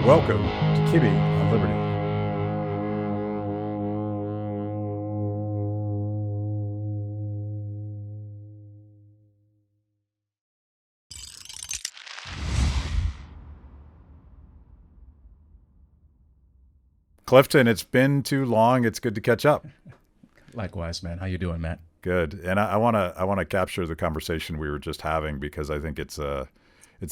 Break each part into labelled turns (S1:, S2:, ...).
S1: Welcome to Kibbe on Liberty. Clifton, it's been too long. It's good to catch up.
S2: Likewise, man. How you doing, Matt?
S1: Good. And I want to capture the conversation we were just having because I think it's an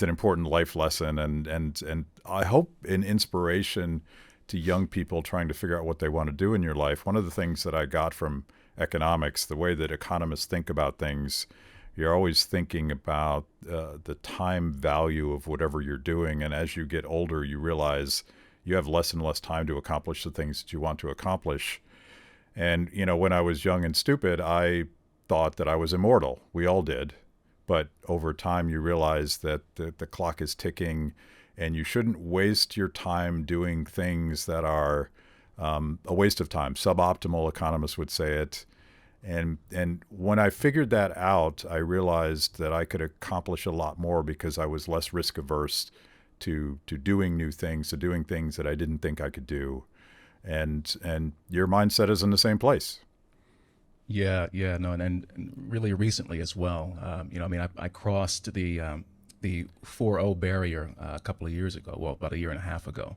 S1: important life lesson and I hope an inspiration to young people trying to figure out what they want to do in your life. One of the things that I got from economics, the way that economists think about things, you're always thinking about the time value of whatever you're doing. And as you get older, you realize you have less and less time to accomplish the things that you want to accomplish. And, when I was young and stupid, I thought that I was immortal. We all did. But over time, you realize that the clock is ticking and you shouldn't waste your time doing things that are a waste of time. Suboptimal, economists would say it. And when I figured that out, I realized that I could accomplish a lot more because I was less risk averse to doing new things, to doing things that I didn't think I could do. And your mindset is in the same place.
S2: Yeah, no, and really recently as well. I crossed the 4-0 barrier a couple of years ago. Well, about a year and a half ago,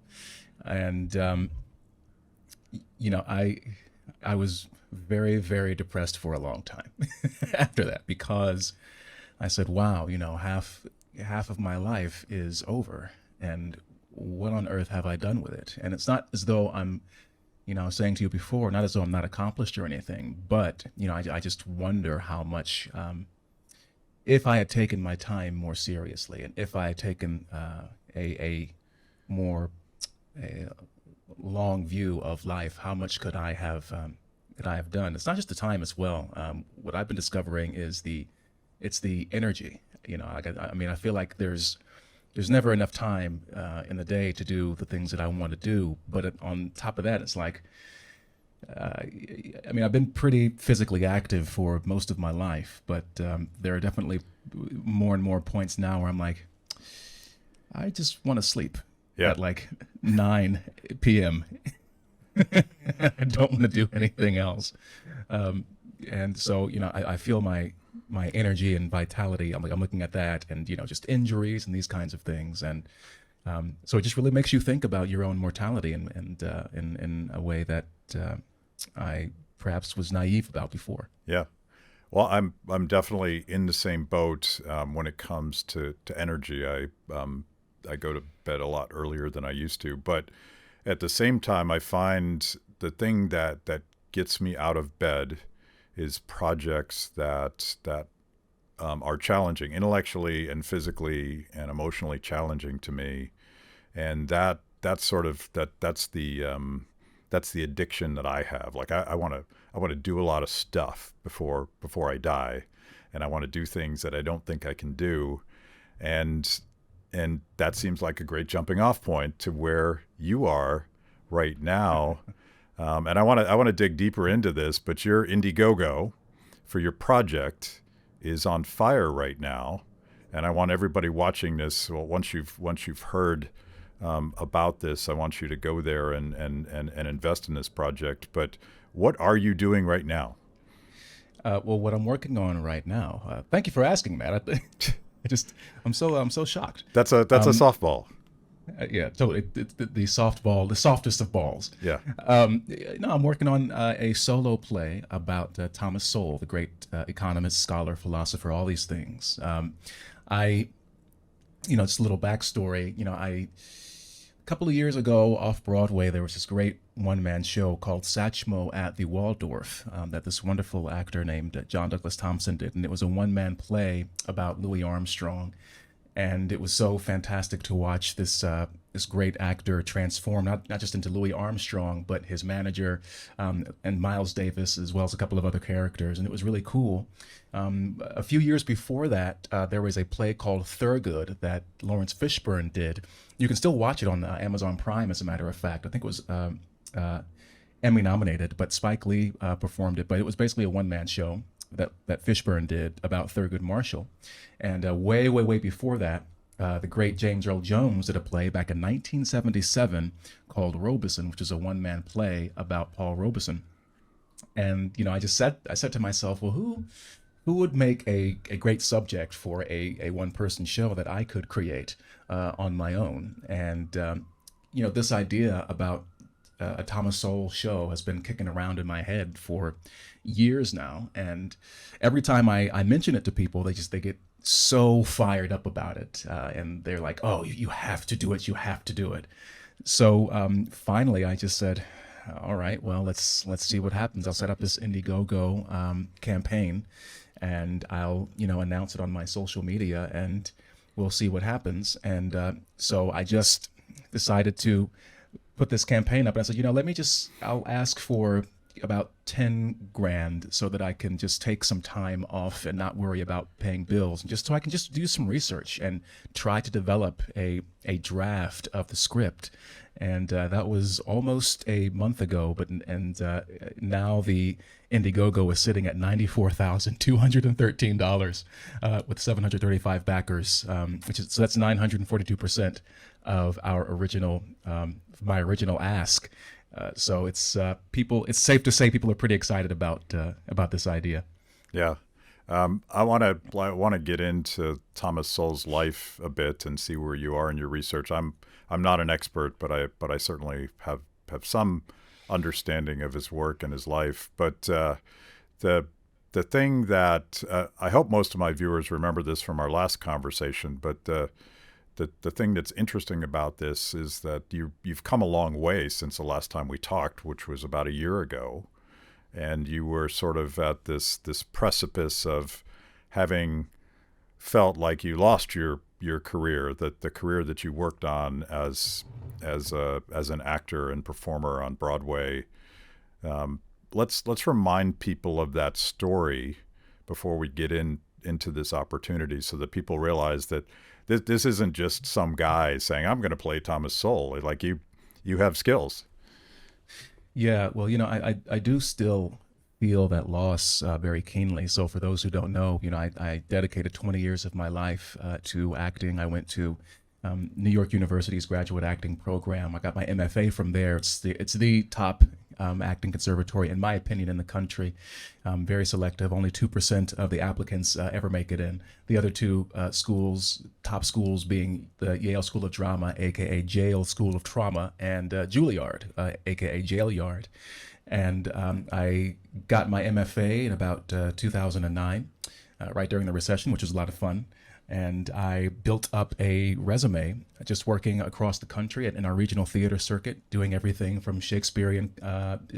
S2: and I was very, very depressed for a long time after that because I said, "Wow, half of my life is over, and what on earth have I done with it?" And it's not as though I'm, saying to you before, not as though I'm not accomplished or anything, but, I just wonder how much, if I had taken my time more seriously and if I had taken a more long view of life, how much could I have done? It's not just the time as well. What I've been discovering is it's the energy. I feel like there's never enough time in the day to do the things that I want to do. But on top of that, it's like, I've been pretty physically active for most of my life, but there are definitely more and more points now where I'm like, I just want to sleep at like 9 p.m. I don't want to do anything else. And so, I feel my energy and vitality. I'm looking at that and, just injuries and these kinds of things. And so it just really makes you think about your own mortality and in a way that I perhaps was naive about before.
S1: Yeah. Well, I'm definitely in the same boat when it comes to energy. I go to bed a lot earlier than I used to, but at the same time, I find the thing that gets me out of bed is projects that are challenging, intellectually and physically and emotionally challenging to me, and that's the addiction that I have. Like I want to do a lot of stuff before I die, and I want to do things that I don't think I can do, and that seems like a great jumping off point to where you are right now. And I want to dig deeper into this, but your Indiegogo for your project is on fire right now, and I want everybody watching this. Well, once you've heard about this, I want you to go there and invest in this project. But what are you doing right now?
S2: Well, what I'm working on right now. Thank you for asking, Matt. I'm so shocked.
S1: That's a softball.
S2: Yeah, totally. The softball, the softest of balls.
S1: Yeah.
S2: No, I'm working on a solo play about Thomas Sowell, the great economist, scholar, philosopher, all these things. Just a little backstory. A couple of years ago off Broadway, there was this great one-man show called Satchmo at the Waldorf that this wonderful actor named John Douglas Thompson did. And it was a one-man play about Louis Armstrong. And it was so fantastic to watch this great actor transform, not just into Louis Armstrong, but his manager and Miles Davis, as well as a couple of other characters. And it was really cool. A few years before that, there was a play called Thurgood that Lawrence Fishburne did. You can still watch it on Amazon Prime, as a matter of fact. I think it was Emmy nominated, but Spike Lee performed it. But it was basically a one-man show that Fishburne did about Thurgood Marshall. And way before that, the great James Earl Jones did a play back in 1977 called Robeson, which is a one-man play about Paul Robeson. And I said to myself, well, who would make a great subject for a one-person show that I could create on my own? And this idea about a Thomas Sowell show has been kicking around in my head for years now. And every time I mention it to people, they get so fired up about it. And they're like, oh, you have to do it. You have to do it. So finally, I just said, all right, well, let's see what happens. I'll set up this Indiegogo campaign, and I'll announce it on my social media, and we'll see what happens. And so I just decided to put this campaign up, and I said, I'll ask for about 10 grand so that I can just take some time off and not worry about paying bills, and just so I can just do some research and try to develop a draft of the script. And that was almost a month ago, now the Indiegogo is sitting at $94,213 with 735 backers, so that's 942% of our original my original ask. So it's safe to say people are pretty excited about this idea.
S1: Yeah. I want to get into Thomas Sowell's life a bit and see where you are in your research. I'm not an expert, but I certainly have some understanding of his work and his life. But the thing that I hope most of my viewers remember this from our last conversation, but the thing that's interesting about this is that you've come a long way since the last time we talked, which was about a year ago. And you were sort of at this precipice of having felt like you lost your career, that the career that you worked on as an actor and performer on Broadway. Let's remind people of that story before we get into this opportunity, so that people realize that this isn't just some guy saying, I'm going to play Thomas Sowell. Like you have skills.
S2: Yeah, well, I do still feel that loss very keenly. So for those who don't know, I dedicated 20 years of my life to acting. I went to New York University's graduate acting program. I got my MFA from there. It's the top acting conservatory, in my opinion, in the country. Very selective. Only 2% of the applicants ever make it in. The other two top schools being the Yale School of Drama, aka Jail School of Trauma, and Juilliard, aka Jail Yard. And I got my MFA in about 2009, right during the recession, which was a lot of fun. And I built up a resume just working across the country in our regional theater circuit, doing everything from Shakespearean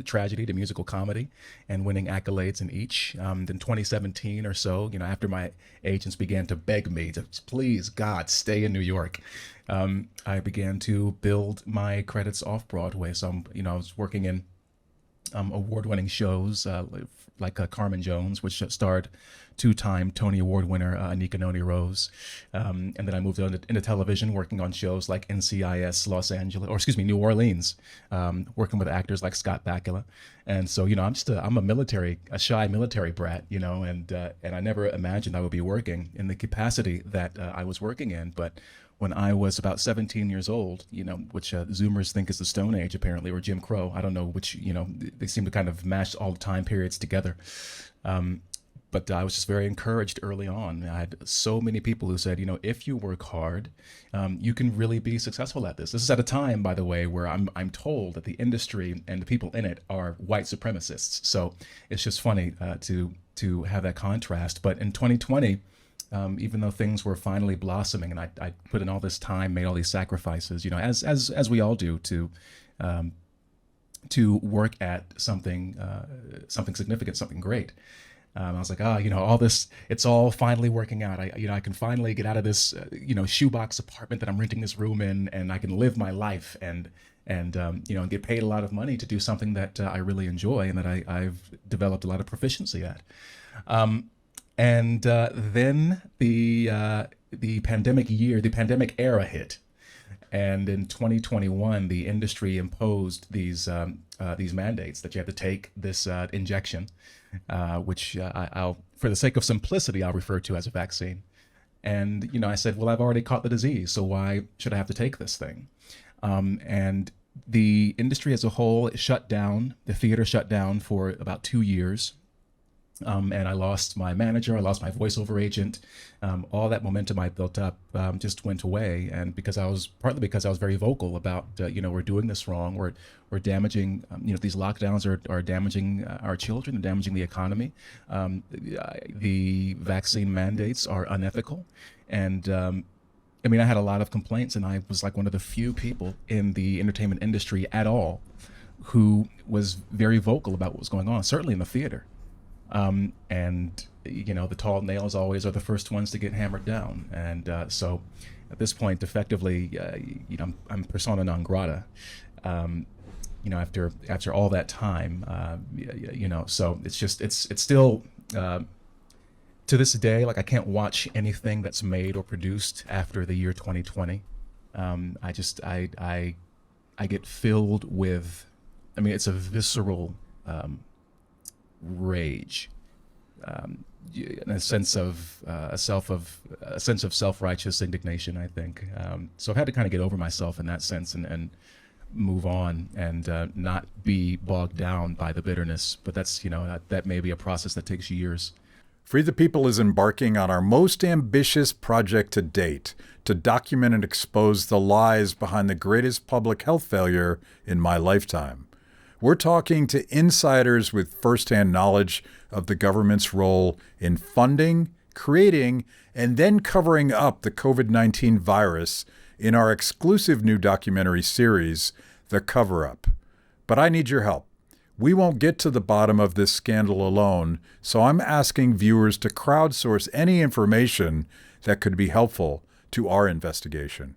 S2: tragedy to musical comedy, and winning accolades in each. In 2017 or so, after my agents began to beg me to please, God, stay in New York, I began to build my credits off Broadway. So, I was working in award-winning shows like Carmen Jones, which starred two-time Tony Award winner Anika Noni Rose. And then I moved into television, working on shows like NCIS New Orleans, working with actors like Scott Bakula. And so, I'm a shy military brat, and I never imagined I would be working in the capacity that I was working in. But when I was about 17 years old, which Zoomers think is the Stone Age, apparently, or Jim Crow. I don't know which, they seem to kind of mash all the time periods together. But I was just very encouraged early on. I had so many people who said, if you work hard, you can really be successful at this. This is at a time, by the way, where I'm told that the industry and the people in it are white supremacists. So it's just funny to have that contrast. But in 2020, even though things were finally blossoming, and I put in all this time, made all these sacrifices, as we all do, to work at something significant, something great. I was like, all this, it's all finally working out. I can finally get out of this, shoebox apartment that I'm renting this room in, and I can live my life and get paid a lot of money to do something that I really enjoy and that I've developed a lot of proficiency at. And then the pandemic era hit. And in 2021, the industry imposed these mandates that you have to take this injection, which I'll, for the sake of simplicity, I'll refer to as a vaccine. And, I said, well, I've already caught the disease, so why should I have to take this thing? And the industry as a whole shut down. The theater shut down for about 2 years. And I lost my manager, I lost my voiceover agent. All that momentum I built up just went away. And partly because I was very vocal about, we're doing this wrong. We're damaging, these lockdowns are damaging our children and damaging the economy. The vaccine mandates are unethical. And I had a lot of complaints, and I was like one of the few people in the entertainment industry at all who was very vocal about what was going on, certainly in the theater. And the tall nails always are the first ones to get hammered down. And so at this point, effectively, I'm persona non grata. After all that time, so it's still to this day, like, I can't watch anything that's made or produced after the year 2020. I get filled with, it's a visceral rage, and a sense of self-righteous indignation, I think. So I've had to kind of get over myself in that sense and move on and not be bogged down by the bitterness. But that's, that may be a process that takes years.
S1: Free the People is embarking on our most ambitious project to date to document and expose the lies behind the greatest public health failure in my lifetime. We're talking to insiders with firsthand knowledge of the government's role in funding, creating, and then covering up the COVID-19 virus in our exclusive new documentary series, The Coverup. But I need your help. We won't get to the bottom of this scandal alone, so I'm asking viewers to crowdsource any information that could be helpful to our investigation.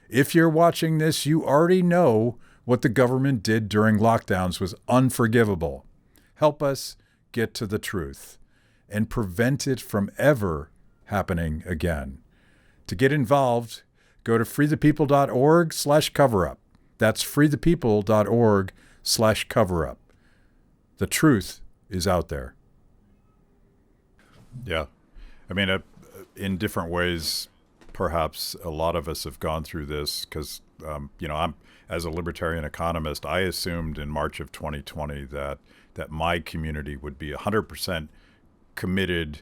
S1: If you're watching this, you already know what the government did during lockdowns was unforgivable. Help us get to the truth and prevent it from ever happening again. To get involved, go to freethepeople.org/coverup. That's freethepeople.org/coverup. The truth is out there. Yeah. In different ways, perhaps a lot of us have gone through this because, I'm, as a libertarian economist, I assumed in March of 2020 that my community would be 100% committed,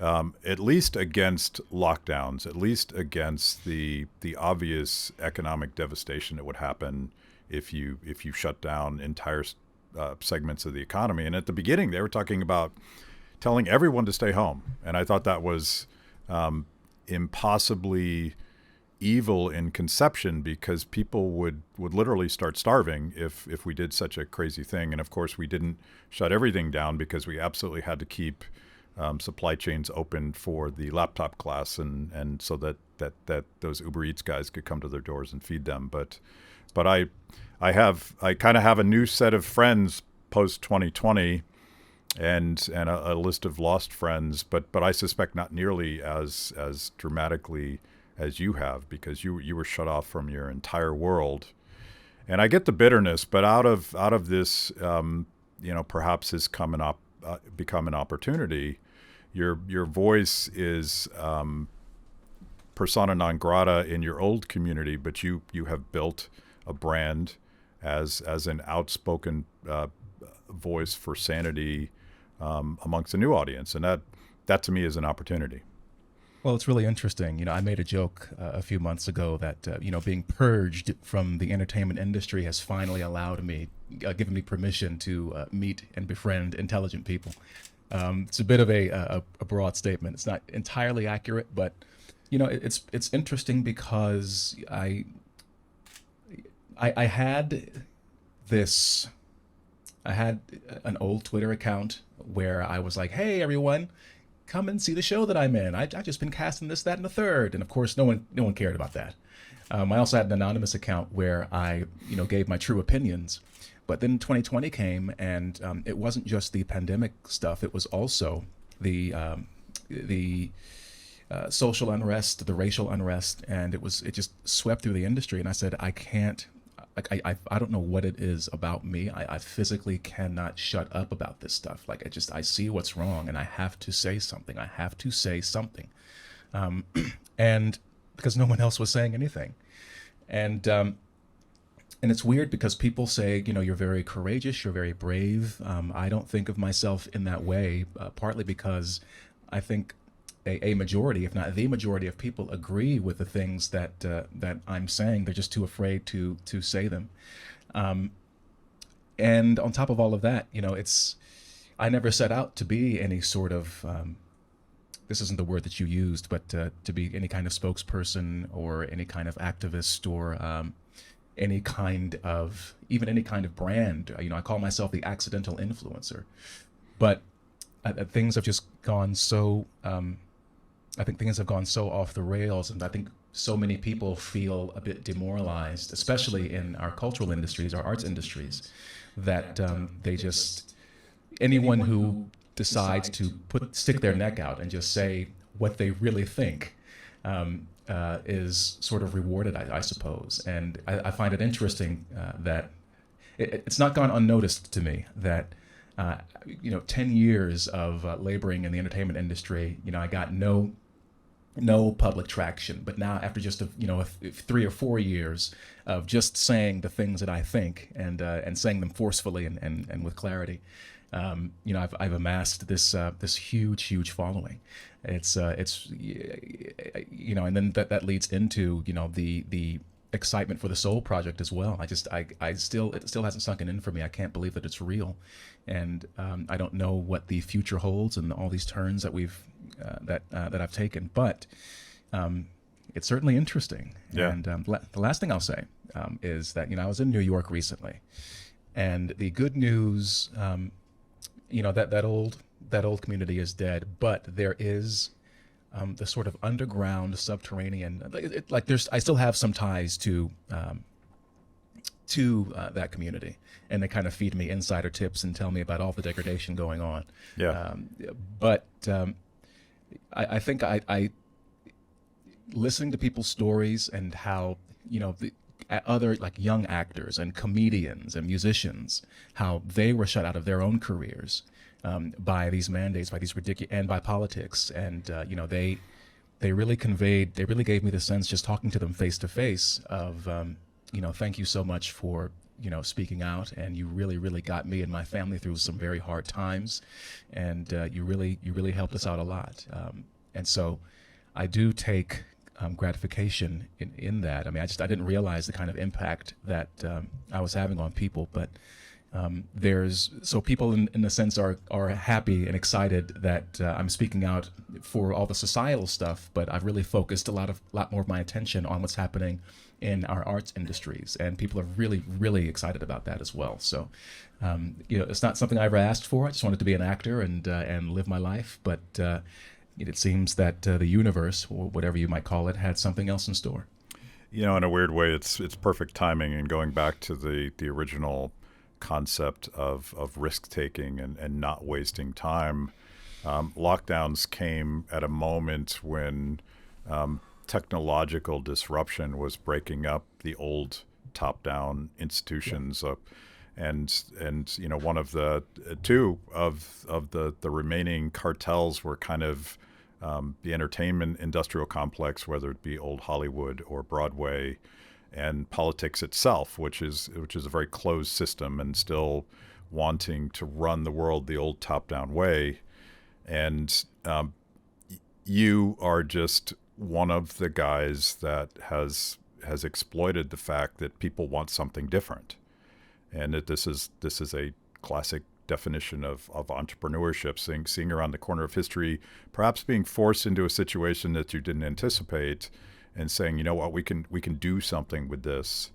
S1: at least against lockdowns, at least against the obvious economic devastation that would happen if you shut down entire segments of the economy. And at the beginning, they were talking about telling everyone to stay home. And I thought that was impossibly evil in conception, because people would literally start starving if we did such a crazy thing. And of course, we didn't shut everything down because we absolutely had to keep supply chains open for the laptop class and so that those Uber Eats guys could come to their doors and feed them. But I kind of have a new set of friends post 2020 and a list of lost friends, but I suspect not nearly as dramatically as you have, because you were shut off from your entire world. And I get the bitterness, but out of this, perhaps has become an opportunity. Your voice is persona non grata in your old community, but you have built a brand as an outspoken voice for sanity amongst a new audience, and that to me is an opportunity.
S2: Well, it's really interesting. I made a joke a few months ago that, being purged from the entertainment industry has finally allowed me, given me permission to meet and befriend intelligent people. It's a bit of a broad statement. It's not entirely accurate, but, it's interesting because I had an old Twitter account where I was like, hey, everyone, come and see the show that I'm in. I've just been casting this, that, and the third. And of course, no one cared about that. I also had an anonymous account where I, gave my true opinions. But then 2020 came, and it wasn't just the pandemic stuff. It was also the social unrest, the racial unrest, and it just swept through the industry. And I said, I can't. I don't know what it is about me. I physically cannot shut up about this stuff. I see what's wrong, and I have to say something. And because no one else was saying anything. And it's weird because people say, you're very courageous, you're very brave. I don't think of myself in that way, partly because I think a majority, if not the majority of people agree with the things that I'm saying. They're just too afraid to say them. And on top of all of that, I never set out to be any sort of, this isn't the word that you used, but to be any kind of spokesperson or any kind of activist or even any kind of brand. I call myself the accidental influencer, but things have just gone so, I think things have gone so off the rails, and I think so many people feel a bit demoralized, especially in our cultural industries, our arts industries, that they just, anyone who decides to stick their neck out and just say what they really think is sort of rewarded, I suppose. And I find it interesting that it's not gone unnoticed to me that 10 years of laboring in the entertainment industry, I got no public traction. But now, after just 3 or 4 years of just saying the things that I think and saying them forcefully and with clarity, I've amassed this huge following. It's and then that leads into the excitement for the Soul Project as well. It still hasn't sunken in for me. I can't believe that it's real, and I don't know what the future holds and all these turns that that I've taken, but it's certainly interesting.
S1: Yeah.
S2: And the last thing I'll say is that I was in New York recently, and the good news, that old community is dead, but there is the sort of underground, subterranean. I still have some ties to that community, and they kind of feed me insider tips and tell me about all the degradation going on.
S1: Yeah.
S2: But I think I listening to people's stories and how the other young actors and comedians and musicians, how they were shut out of their own careers by these mandates, by these ridiculous, and by politics. And they really gave me the sense, just talking to them face to face, of thank you so much for speaking out, and you really got me and my family through some very hard times, and you really helped us out a lot. And so I do take gratification in that. I mean, I didn't realize the kind of impact that I was having on people, but people in a sense are happy and excited that I'm speaking out for all the societal stuff, but I've really focused a lot more of my attention on what's happening in our arts industries, and people are really excited about that as well. So it's not something I ever asked for. I just wanted to be an actor and live my life, but it seems that the universe, or whatever you might call it, had something else in store.
S1: In a weird way, it's perfect timing, and going back to the original concept of risk taking and not wasting time. Lockdowns came at a moment when technological disruption was breaking up the old top-down institutions. And one of the two of the remaining cartels were kind of the entertainment industrial complex, whether it be old Hollywood or Broadway, and politics itself, which is a very closed system and still wanting to run the world the old top-down way. And you are just one of the guys that has exploited the fact that people want something different, and that this is a classic definition of entrepreneurship, seeing around the corner of history, perhaps being forced into a situation that you didn't anticipate, and saying, what, we can do something with this.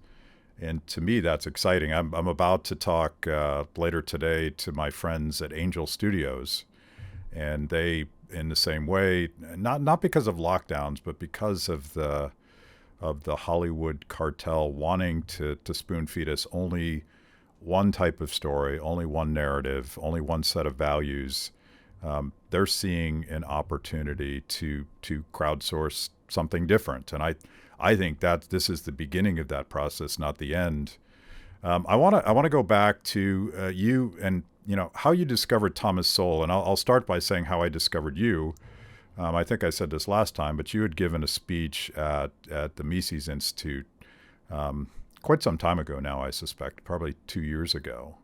S1: And to me, that's exciting. I'm about to talk later today to my friends at Angel Studios, and they, in the same way, not because of lockdowns, but because of the Hollywood cartel wanting to spoon feed us only one type of story, only one narrative, only one set of values. They're seeing an opportunity to crowdsource something different, and I think that this is the beginning of that process, not the end. I want to go back to you and how you discovered Thomas Sowell, and I'll start by saying how I discovered you. I think I said this last time, but you had given a speech at the Mises Institute quite some time ago now, I suspect, probably 2 years ago.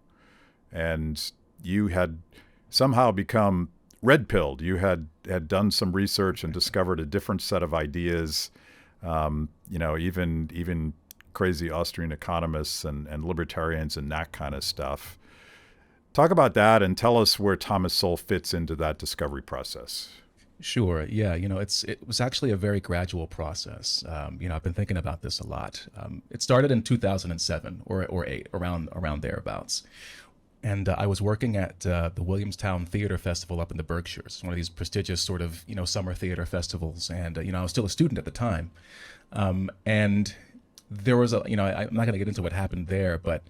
S1: And you had somehow become red-pilled. You had done some research and discovered a different set of ideas. Even crazy Austrian economists and libertarians and that kind of stuff. Talk about that and tell us where Thomas Sowell fits into that discovery process.
S2: Sure. Yeah. It was actually a very gradual process. I've been thinking about this a lot. It started in 2007 or eight, around thereabouts. And I was working at the Williamstown Theater Festival up in the Berkshires. It's one of these prestigious sort of, summer theater festivals. And, I was still a student at the time. And there was I'm not going to get into what happened there, but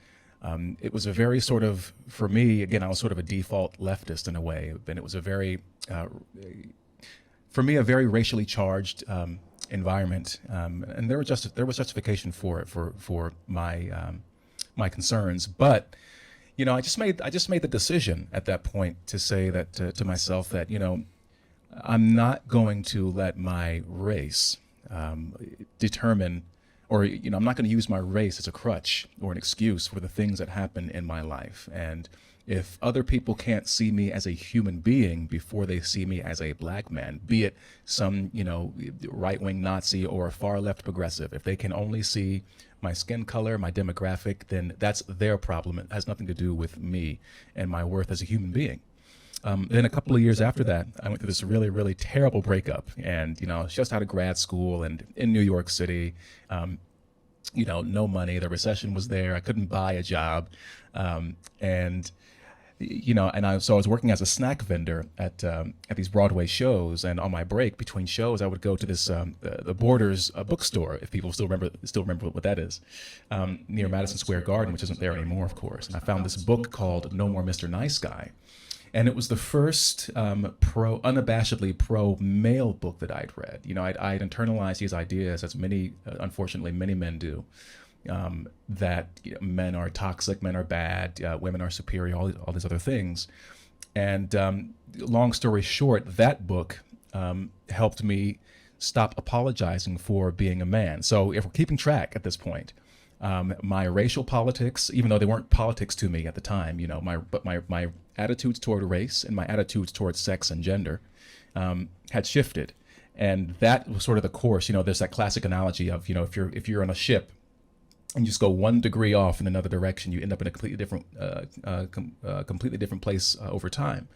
S2: it was a very sort of, for me, again, I was sort of a default leftist in a way. And it was a very, for me, a very racially charged environment. And there was justification for it, for my concerns. But I just made the decision at that point to say that to myself that I'm not going to let my race determine, or I'm not going to use my race as a crutch or an excuse for the things that happen in my life. And if other people can't see me as a human being before they see me as a black man, be it some right-wing Nazi or a far-left progressive, if they can only see my skin color, my demographic, then that's their problem. It has nothing to do with me and my worth as a human being. Then a couple of years after that, I went through this really, really terrible breakup. And, I was just out of grad school and in New York City, no money. The recession was there. I couldn't buy a job. So I was working as a snack vendor at these Broadway shows, and on my break between shows, I would go to this the Borders bookstore, if people still remember what that is, near Madison Square Garden, which isn't there anymore, of course. And I found this book called No More Mr. Nice Guy, and it was the first unabashedly pro male book that I'd read. I'd internalized these ideas, as unfortunately many men do. That men are toxic, men are bad, women are superior, all these other things. And long story short, that book helped me stop apologizing for being a man. So if we're keeping track at this point, my racial politics, even though they weren't politics to me at the time, my attitudes toward race and my attitudes towards sex and gender had shifted. And that was sort of the course. There's that classic analogy of, if you're on a ship and you just go 1 degree off in another direction, you end up in a completely different place over time.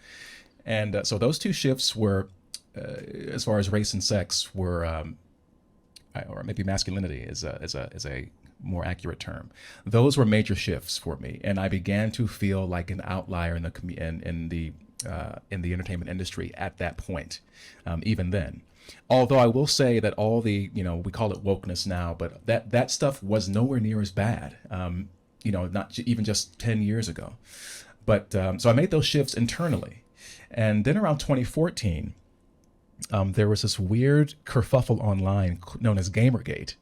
S2: And so those two shifts were, as far as race and sex, were, or maybe masculinity is a more accurate term. Those were major shifts for me, and I began to feel like an outlier in the entertainment industry at that point. Even then. Although I will say that all the, we call it wokeness now, but that stuff was nowhere near as bad, not even just 10 years ago. But so I made those shifts internally. And then around 2014, there was this weird kerfuffle online known as Gamergate,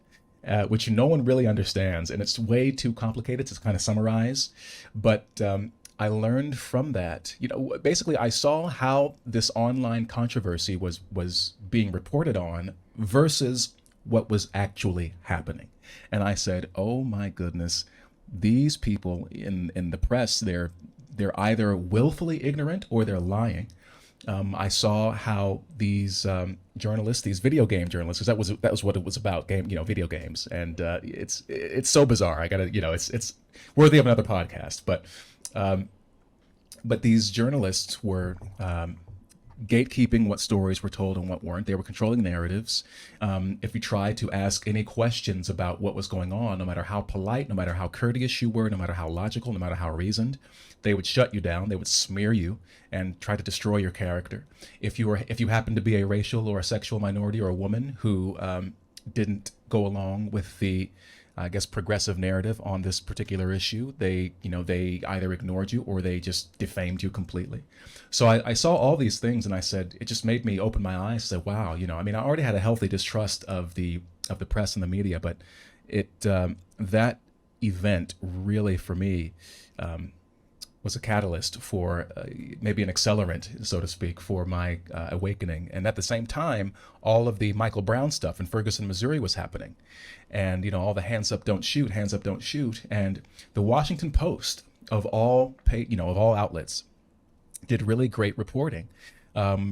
S2: which no one really understands. And it's way too complicated to kind of summarize. But I learned from that, basically I saw how this online controversy was being reported on versus what was actually happening. And I said, oh my goodness, these people in the press, they're either willfully ignorant or they're lying. I saw how these journalists, these video game journalists, because that was what it was about, video games, and it's so bizarre. I gotta, it's worthy of another podcast, but these journalists were gatekeeping what stories were told and what weren't. They were controlling narratives. If you tried to ask any questions about what was going on, no matter how polite, no matter how courteous you were, no matter how logical, no matter how reasoned, they would shut you down. They would smear you and try to destroy your character. If you happened to be a racial or a sexual minority or a woman who didn't go along with the progressive narrative on this particular issue, they either ignored you or they just defamed you completely. So I saw all these things, and I said, it just made me open my eyes. Say, wow, I already had a healthy distrust of the press and the media, but that event really, for me, was a catalyst for maybe an accelerant, so to speak, for my awakening. And at the same time, all of the Michael Brown stuff in Ferguson, Missouri was happening. And, all the hands up, don't shoot, hands up, don't shoot. And the Washington Post, of all outlets, did really great reporting.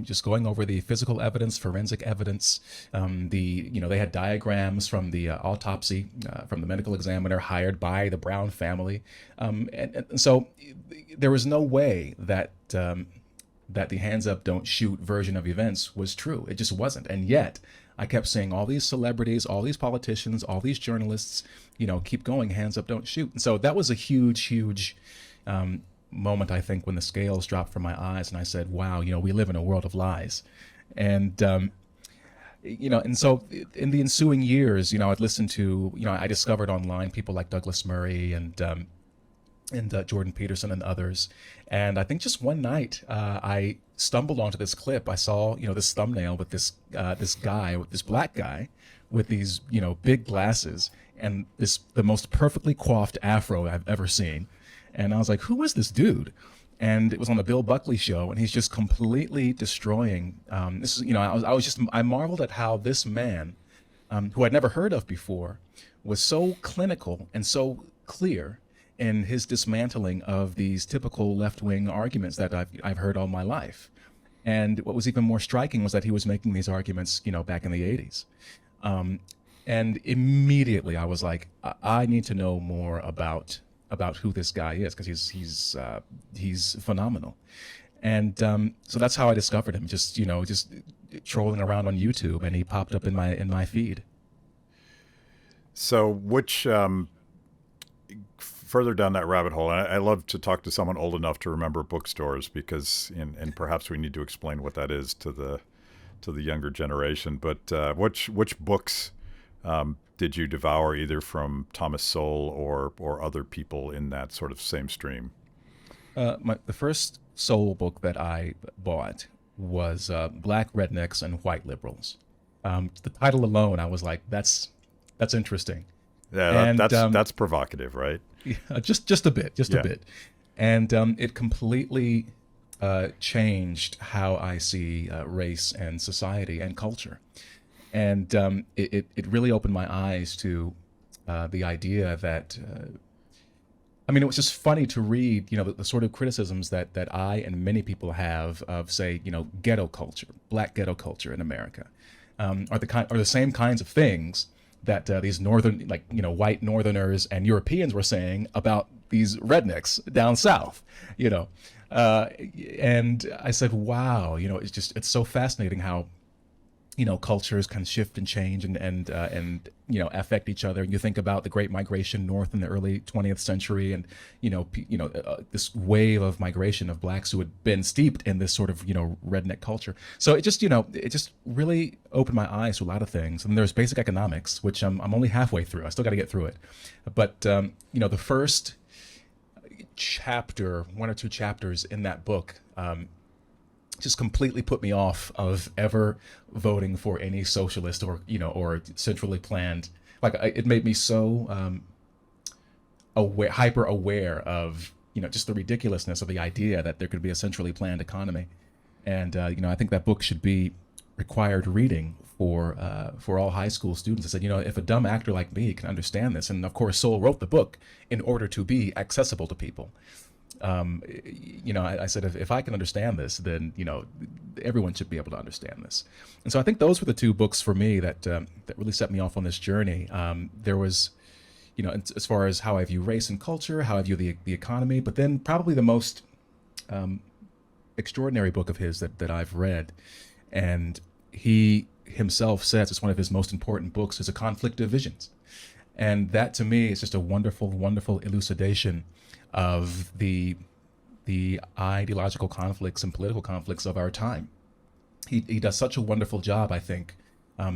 S2: Just going over the physical evidence, forensic evidence. They had diagrams from the autopsy, from the medical examiner hired by the Brown family. And so there was no way that the hands up, don't shoot version of events was true. It just wasn't. And yet I kept seeing all these celebrities, all these politicians, all these journalists, keep going, hands up, don't shoot. And so that was a huge moment, I think, when the scales dropped from my eyes and I said, wow, we live in a world of lies. And, and so in the ensuing years, I'd listened to, I discovered online people like Douglas Murray and Jordan Peterson and others. And I think just one night, I stumbled onto this clip. I saw, this thumbnail with this black guy with these, big glasses and the most perfectly coiffed afro I've ever seen. And I was like, who is this dude? And it was on the Bill Buckley show, and he's just completely destroying. I marveled at how this man, who I'd never heard of before, was so clinical and so clear in his dismantling of these typical left-wing arguments that I've heard all my life. And what was even more striking was that he was making these arguments, back in the 80s. And immediately I was like, I need to know more about who this guy is, because he's phenomenal. And so that's how I discovered him, just trolling around on YouTube, and he popped up in my feed.
S1: So which further down that rabbit hole, and I love to talk to someone old enough to remember bookstores, because and perhaps we need to explain what that is to the younger generation. But which books did you devour, either from Thomas Sowell or other people in that sort of same stream?
S2: The first Sowell book that I bought was Black Rednecks and White Liberals. The title alone, I was like, that's interesting.
S1: Yeah, that's provocative, right?
S2: Yeah, just a bit, a bit. And it completely changed how I see race and society and culture. And it really opened my eyes to the idea that, it was just funny to read, the sort of criticisms that I and many people have of, say, ghetto culture, black ghetto culture in America, are the same kinds of things that these northern, white Northerners and Europeans were saying about these rednecks down south, and I said, wow, it's so fascinating how cultures can shift and change and affect each other. And you think about the Great Migration north in the early 20th century, and this wave of migration of blacks who had been steeped in this sort of redneck culture. So it just really opened my eyes to a lot of things. And there's basic economics, which I'm only halfway through. I still got to get through it. But the first chapter, one or two chapters in that book, just completely put me off of ever voting for any socialist or centrally planned. It made me so hyper aware of just the ridiculousness of the idea that there could be a centrally planned economy. And I think that book should be required reading for all high school students. I said, if a dumb actor like me can understand this, and of course Sowell wrote the book in order to be accessible to people. I said, if I can understand this, then, everyone should be able to understand this. And so I think those were the two books for me that really set me off on this journey. There was, as far as how I view race and culture, how I view the economy, but then probably the most extraordinary book of his that I've read, and he himself says it's one of his most important books, is A Conflict of Visions. And that to me is just a wonderful, wonderful elucidation of the ideological conflicts and political conflicts of our time. He does such a wonderful job, I think,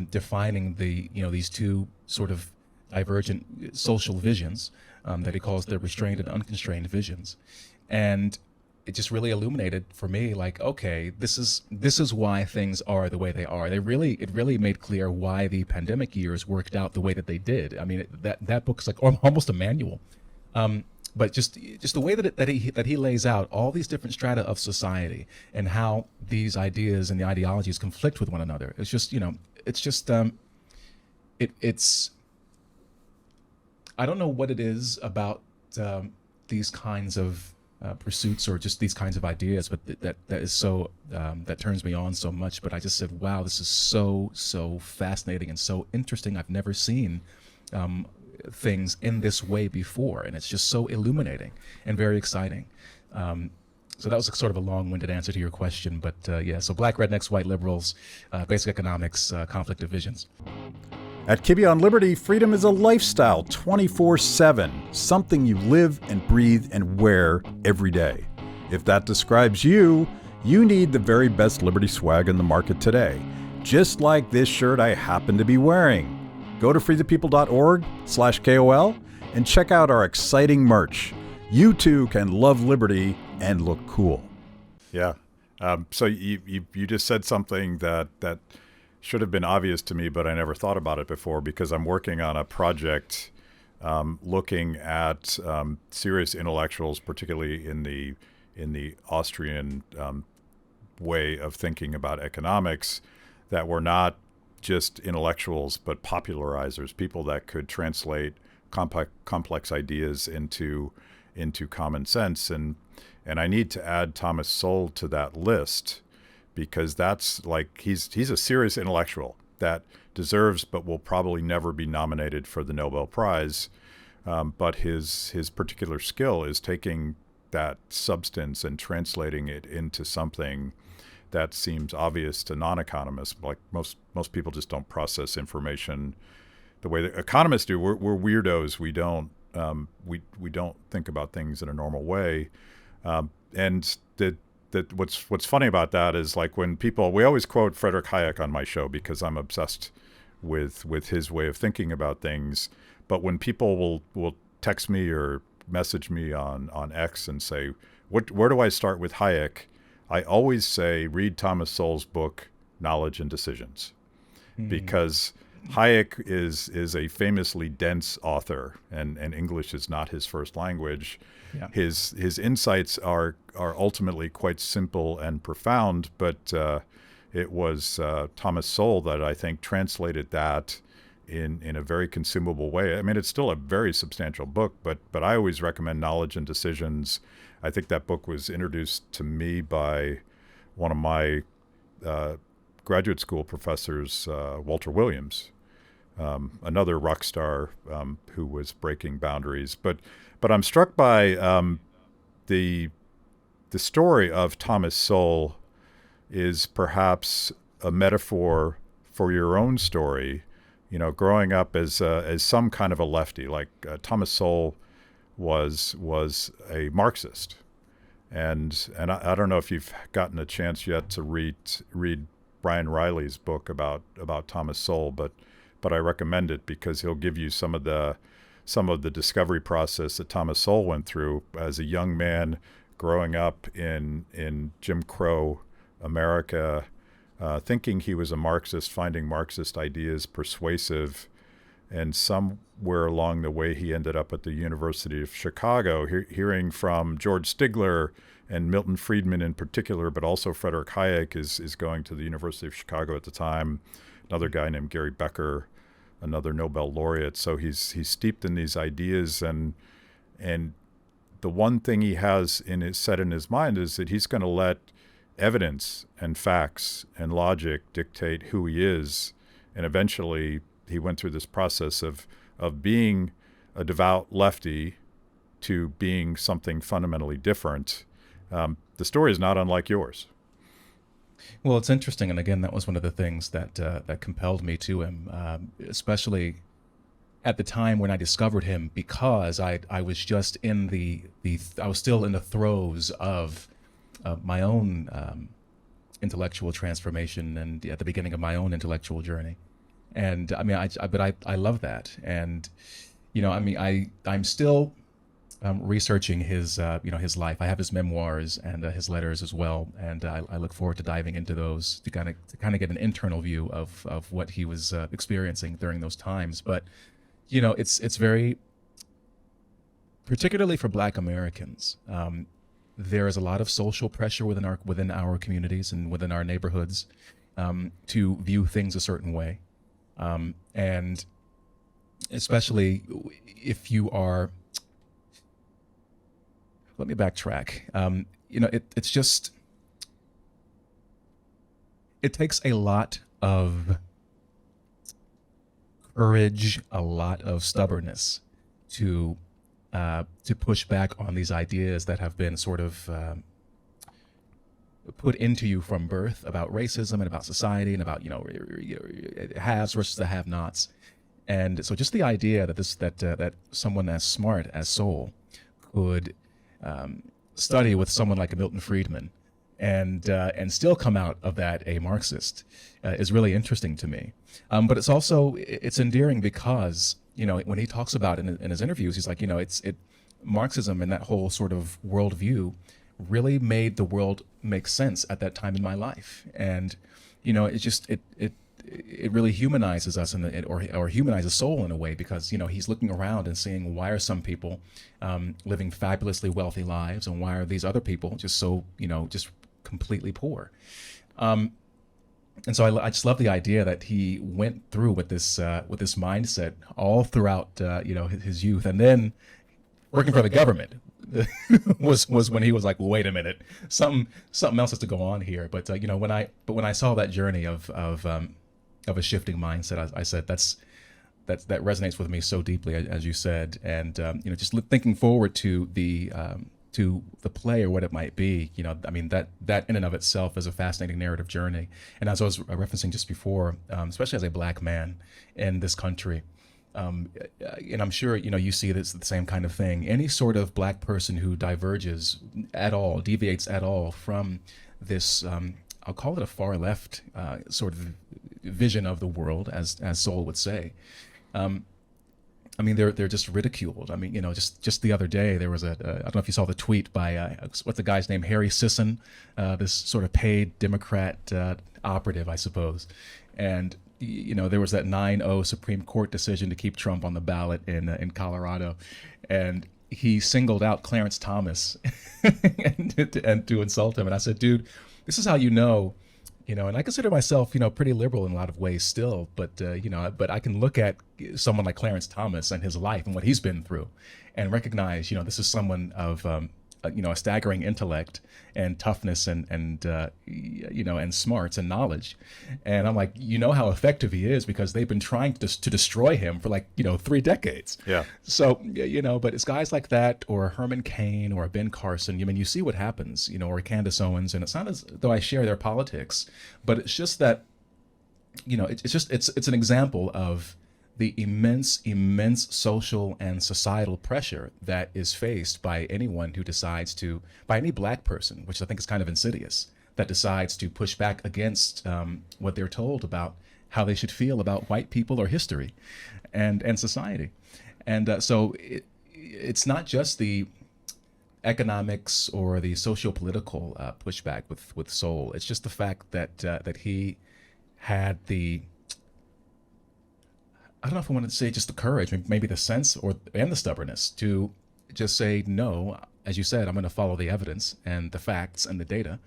S2: defining these two sort of divergent social visions that he calls the restrained and unconstrained visions. And it just really illuminated for me, okay, this is why things are the way they are. It really made clear why the pandemic years worked out the way that they did. That book's like almost a manual. but just the way that he lays out all these different strata of society and how these ideas and the ideologies conflict with one another. It's just, it's I don't know what it is about these kinds of pursuits or just these kinds of ideas, but that is so that turns me on so much. But I just said, wow, this is so fascinating and so interesting. I've never seen things in this way before, and it's just so illuminating and very exciting. So that was sort of a long-winded answer to your question, but yeah, so black rednecks, white liberals, basic economics, conflict of visions.
S1: At Kibbe on Liberty, freedom is a lifestyle 24/7, something you live and breathe and wear every day. If that describes you, you need the very best Liberty swag in the market today, just like this shirt I happen to be wearing. Go to freethepeople.org/KOL and check out our exciting merch. You too can love liberty and look cool. Yeah. So you just said something that should have been obvious to me, but I never thought about it before, because I'm working on a project looking at serious intellectuals, particularly in the Austrian way of thinking about economics, that were not just intellectuals, but popularizers, people that could translate complex ideas into common sense. And I need to add Thomas Sowell to that list, because that's like, he's a serious intellectual that deserves but will probably never be nominated for the Nobel Prize. But his particular skill is taking that substance and translating it into something that seems obvious to non-economists. Like most people just don't process information the way that economists do. We're weirdos. We don't think about things in a normal way. And what's funny about that is, like, when we always quote Friedrich Hayek on my show because I'm obsessed with his way of thinking about things. But when people will text me or message me on X and say, where do I start with Hayek? I always say, read Thomas Sowell's book, Knowledge and Decisions, because Hayek is a famously dense author, and English is not his first language. Yeah. His insights are ultimately quite simple and profound, but it was Thomas Sowell that I think translated that in a very consumable way. I mean, it's still a very substantial book, but I always recommend Knowledge and Decisions. I think that book was introduced to me by one of my graduate school professors, Walter Williams, another rock star who was breaking boundaries. But I'm struck by the story of Thomas Sowell is perhaps a metaphor for your own story. You know, growing up as some kind of a lefty, like Thomas Sowell was a Marxist, and I don't know if you've gotten a chance yet to read Brian Riley's book about Thomas Sowell, but I recommend it because he'll give you some of the discovery process that Thomas Sowell went through as a young man growing up in Jim Crow America, thinking he was a Marxist, finding Marxist ideas persuasive, and somewhere along the way he ended up at the University of Chicago, hearing from George Stigler and Milton Friedman in particular, but also Friedrich Hayek is going to the University of Chicago at the time, another guy named Gary Becker, another Nobel laureate. So he's steeped in these ideas, and the one thing he has set in his mind is that he's going to let evidence and facts and logic dictate who he is. And eventually he went through this process of being a devout lefty to being something fundamentally different. The story is not unlike yours.
S2: Well, it's interesting, and again, that was one of the things that compelled me to him, especially at the time when I discovered him, because I was just in I was still in the throes of my own intellectual transformation and at the beginning of my own intellectual journey. And I mean, I love that. And, you know, I mean, I'm still researching his life. I have his memoirs and his letters as well. And I look forward to diving into those to kind of get an internal view of what he was experiencing during those times. But, you know, it's very particularly for Black Americans. There is a lot of social pressure within our communities and within our neighborhoods to view things a certain way, and especially if you are. Let me backtrack. It's just, it takes a lot of courage, a lot of stubbornness to push back on these ideas that have been sort of put into you from birth about racism and about society and about haves versus the have-nots. And so just the idea that that someone as smart as Sowell could study with someone like a Milton Friedman and still come out of that a Marxist is really interesting to me. But it's endearing because, when he talks about it in his interviews, he's like, Marxism and that whole sort of worldview really made the world make sense at that time in my life. And, it really humanizes us or humanizes Sowell in a way, because he's looking around and seeing, why are some people living fabulously wealthy lives, and why are these other people just so just completely poor. And so I just love the idea that he went through with this mindset all throughout his youth, and then working for the government was when he was like, wait a minute, something else has to go on here. But when I saw that journey of a shifting mindset, I said that resonates with me so deeply, as you said. And just thinking forward to the play or what it might be, that in and of itself is a fascinating narrative journey. And as I was referencing just before, especially as a Black man in this country, and I'm sure you see this the same kind of thing. Any sort of Black person who diverges at all, deviates at all from this, I'll call it a far left sort of vision of the world, as Sowell would say. They're just ridiculed. Just the other day there was I don't know if you saw the tweet by what's the guy's name, Harry Sisson, this sort of paid Democrat operative, I suppose, and there was that 9-0 Supreme Court decision to keep Trump on the ballot in Colorado, and he singled out Clarence Thomas and to insult him. And I said, dude, this is how and I consider myself, pretty liberal in a lot of ways still, but I can look at someone like Clarence Thomas and his life and what he's been through and recognize, this is someone of, a staggering intellect and toughness and smarts and knowledge. And I'm like, how effective he is, because they've been trying to destroy him for 3 decades.
S1: Yeah.
S2: So, but it's guys like that, or Herman Cain or Ben Carson. You see what happens, or Candace Owens, and it's not as though I share their politics, but it's just that, it's an example of the immense social and societal pressure that is faced by anyone who decides by any Black person, which I think is kind of insidious, that decides to push back against what they're told about how they should feel about white people or history and society. And so it's not just the economics or the socio-political pushback with Sowell. It's just the fact that he had I don't know if I want to say just the courage, maybe the sense and the stubbornness to just say, no, as you said, I'm going to follow the evidence and the facts and the data,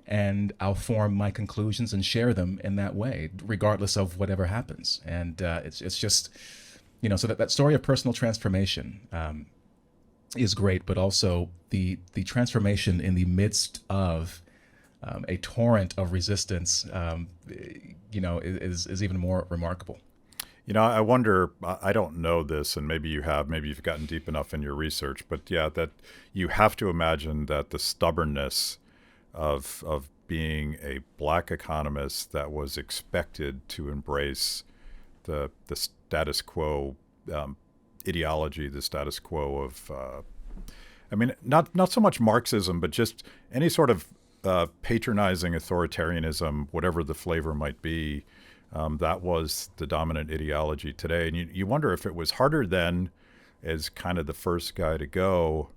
S2: and I'll form my conclusions and share them in that way, regardless of whatever happens. And it's just, so that story of personal transformation is great, but also the transformation in the midst of a torrent of resistance, is even more remarkable.
S1: I wonder, I don't know this, and maybe you've gotten deep enough in your research, but yeah, that you have to imagine that the stubbornness of being a Black economist that was expected to embrace the status quo ideology, the status quo of, not so much Marxism, but just any sort of patronizing authoritarianism, whatever the flavor might be. That was the dominant ideology today. And you wonder if it was harder then as kind of the first guy to go,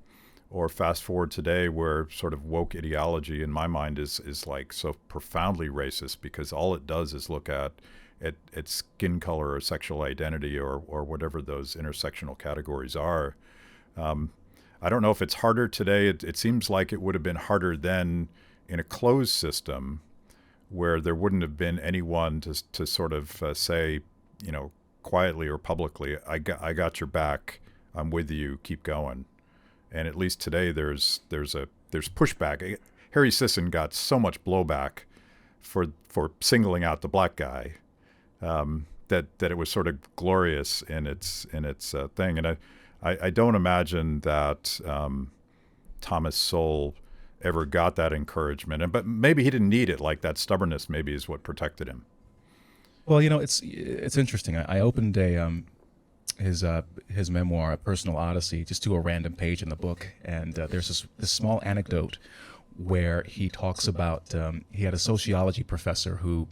S1: or fast forward today where sort of woke ideology in my mind is like so profoundly racist, because all it does is look at skin color or sexual identity or whatever those intersectional categories are. I don't know if it's harder today. It seems like it would have been harder then in a closed system where there wouldn't have been anyone to sort of say, quietly or publicly, I got your back. I'm with you. Keep going. And at least today there's pushback. Harry Sisson got so much blowback for singling out the black guy that it was sort of glorious in its thing. And I don't imagine that Thomas Sowell ever got that encouragement. But maybe he didn't need it. Like that stubbornness maybe is what protected him.
S2: Well, it's interesting. I opened his memoir, A Personal Odyssey, just to a random page in the book, and there's this small anecdote where he talks about he had a sociology professor who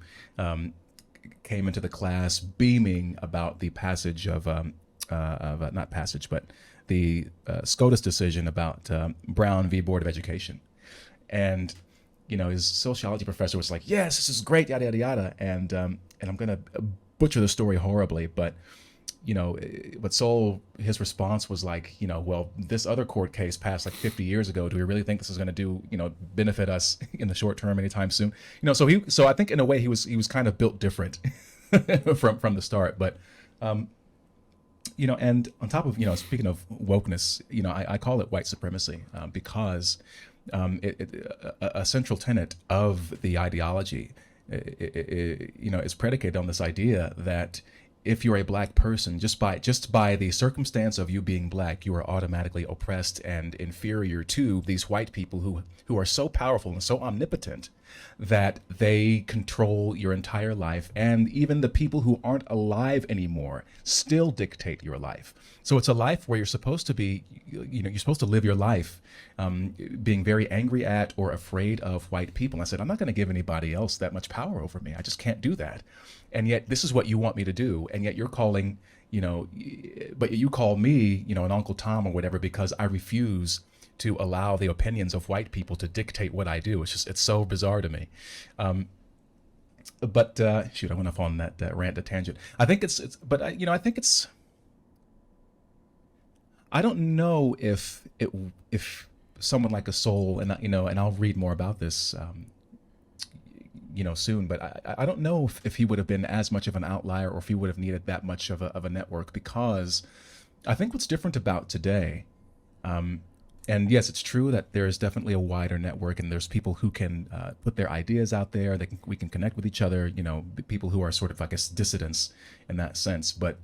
S2: came into the class beaming about the passage of not passage, but the SCOTUS decision about Brown v. Board of Education, and his sociology professor was like, "Yes, this is great, yada yada yada," and I'm gonna butcher the story horribly, but but Sowell, his response was like, well, this other court case passed like 50 years ago. Do we really think this is going to benefit us in the short term anytime soon? So I think in a way he was kind of built different from the start. But and on top of speaking of wokeness, I call it white supremacy because a central tenet of the ideology, is predicated on this idea that if you're a black person, just by the circumstance of you being black, you are automatically oppressed and inferior to these white people who are so powerful and so omnipotent that they control your entire life, and even the people who aren't alive anymore still dictate your life. So it's a life where you're supposed to be, you're supposed to live your life being very angry at or afraid of white people. And I said, I'm not going to give anybody else that much power over me. I just can't do that. And yet this is what you want me to do. And yet you're calling, but you call me, an Uncle Tom or whatever, because I refuse to allow the opinions of white people to dictate what I do. It's so bizarre to me. But shoot, I went off on that rant, a tangent. I think I don't know if someone like a Sowell, and I'll read more about this, soon, but I don't know if he would have been as much of an outlier, or if he would have needed that much of a network, because I think what's different about today, and yes, it's true that there is definitely a wider network, and there's people who can put their ideas out there. We can connect with each other. People who are sort of, I guess, dissidents in that sense. But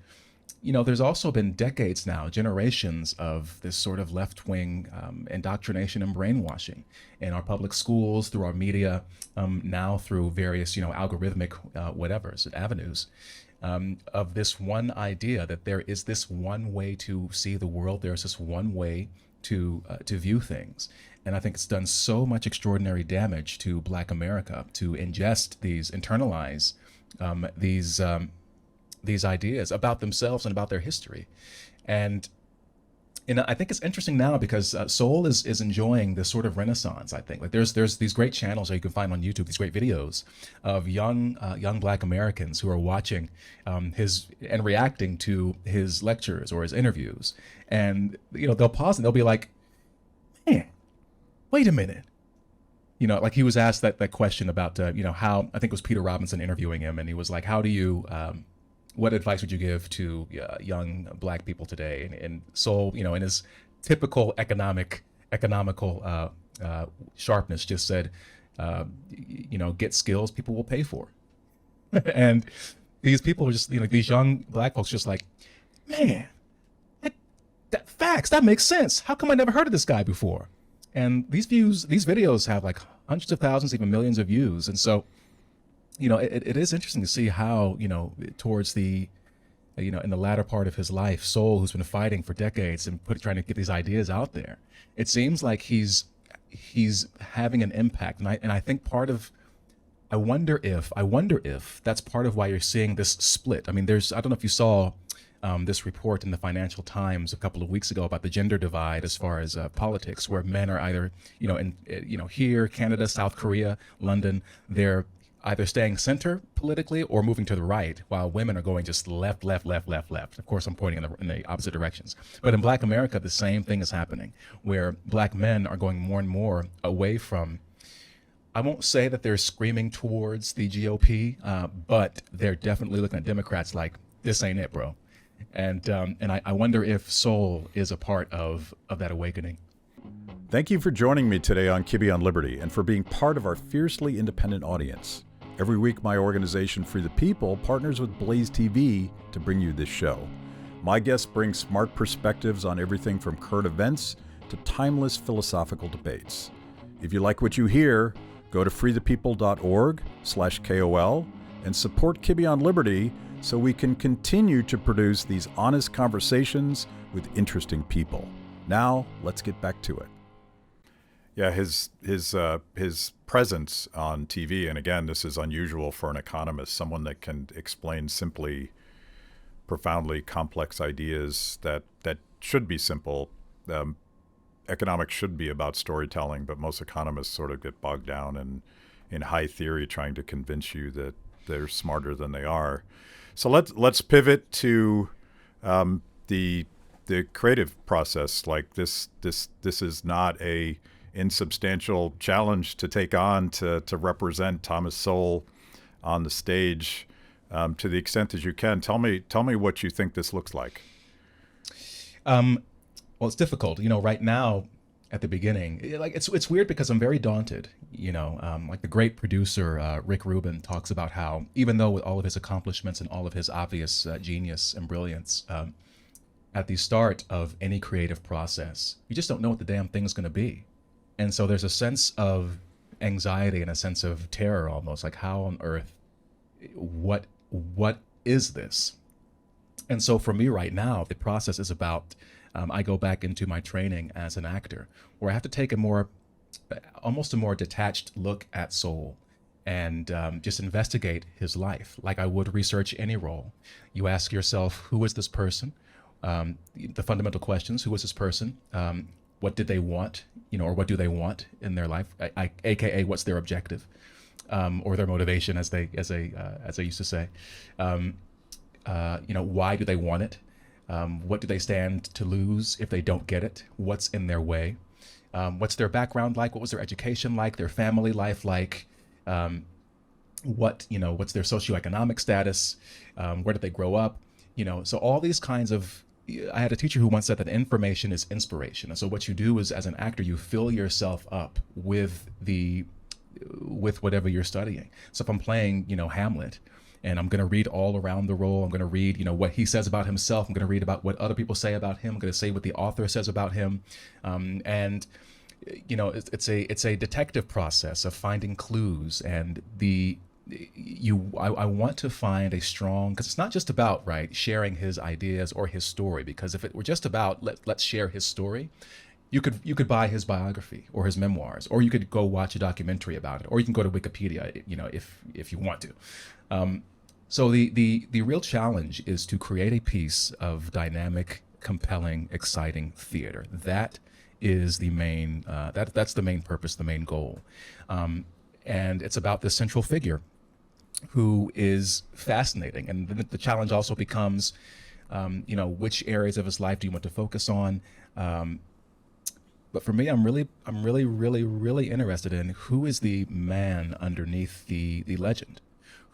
S2: there's also been decades now, generations of this sort of left-wing indoctrination and brainwashing in our public schools, through our media, now through various algorithmic avenues. Of this one idea that there is this one way to see the world, there's this one way to view things. And I think it's done so much extraordinary damage to Black America to internalize these ideas about themselves and about their history. And I think it's interesting now because Sowell is enjoying this sort of renaissance. I think there's these great channels that you can find on YouTube, these great videos of young Black Americans who are watching his and reacting to his lectures or his interviews, and they'll pause and they'll be like, "Man, wait a minute." Like he was asked that question about how, I think it was Peter Robinson interviewing him, and he was like, "How do you what advice would you give to young Black people today?" And Sowell, in his typical economical sharpness, just said, "Get skills people will pay for." And these people were just, these young Black folks, just like, "Man, that facts, that makes sense. How come I never heard of this guy before?" And these videos have like hundreds of thousands, even millions of views, and so. It is interesting to see how, towards the, in the latter part of his life, Sowell, who's been fighting for decades and trying to get these ideas out there, it seems like he's having an impact. And I think I wonder if that's part of why you're seeing this split. I mean, I don't know if you saw this report in the Financial Times a couple of weeks ago about the gender divide as far as politics, where men are either, here, Canada, South Korea, London, they're either staying center politically or moving to the right, while women are going just left, left, left, left, left. Of course, I'm pointing in the opposite directions. But in Black America, the same thing is happening, where Black men are going more and more away from, I won't say that they're screaming towards the GOP, but they're definitely looking at Democrats like, this ain't it, bro. And I wonder if Sowell is a part of that awakening.
S1: Thank you for joining me today on Kibbe on Liberty and for being part of our fiercely independent audience. Every week, my organization, Free the People, partners with BlazeTV to bring you this show. My guests bring smart perspectives on everything from current events to timeless philosophical debates. If you like what you hear, go to freethepeople.org/KOL and support Kibbe on Liberty so we can continue to produce these honest conversations with interesting people. Now, let's get back to it. Yeah, his presence on TV, and again, this is unusual for an economist, someone that can explain simply, profoundly complex ideas that should be simple. Economics should be about storytelling, but most economists sort of get bogged down in high theory, trying to convince you that they're smarter than they are. So let's pivot to the creative process. Like this is not a insubstantial challenge to take on to represent Thomas Sowell on the stage to the extent that you can. Tell me what you think this looks like.
S2: Well, it's difficult. Right now at the beginning, it's weird because I'm very daunted. Like the great producer Rick Rubin talks about how, even though with all of his accomplishments and all of his obvious genius and brilliance, at the start of any creative process, you just don't know what the damn thing's going to be. And so there's a sense of anxiety and a sense of terror almost, like how on earth, what is this? And so for me right now, the process is about, I go back into my training as an actor, where I have to take almost a more detached look at Sowell and just investigate his life like I would research any role. You ask yourself, who is this person? The fundamental questions: who is this person? What did they want, or what do they want in their life? AKA, what's their objective, or their motivation, as they used to say. Why do they want it? What do they stand to lose if they don't get it? What's in their way? What's their background like? What was their education like? Their family life like? What's their socioeconomic status? Where did they grow up? So all these kinds of, I had a teacher who once said that information is inspiration. And so what you do is, as an actor, you fill yourself up with whatever you're studying. So if I'm playing, Hamlet, and I'm going to read all around the role, I'm going to read, what he says about himself. I'm going to read about what other people say about him. I'm going to say what the author says about him. It's a detective process of finding clues, and I want to find a strong, because it's not just about sharing his ideas or his story, because if it were just about let's share his story, you could buy his biography or his memoirs, or you could go watch a documentary about it, or you can go to Wikipedia, if you want to. So the real challenge is to create a piece of dynamic, compelling, exciting theater. That is the main that's the main purpose, the main goal, and it's about this central figure who is fascinating. And the challenge also becomes, which areas of his life do you want to focus on? But for me, I'm really, really interested in who is the man underneath the legend.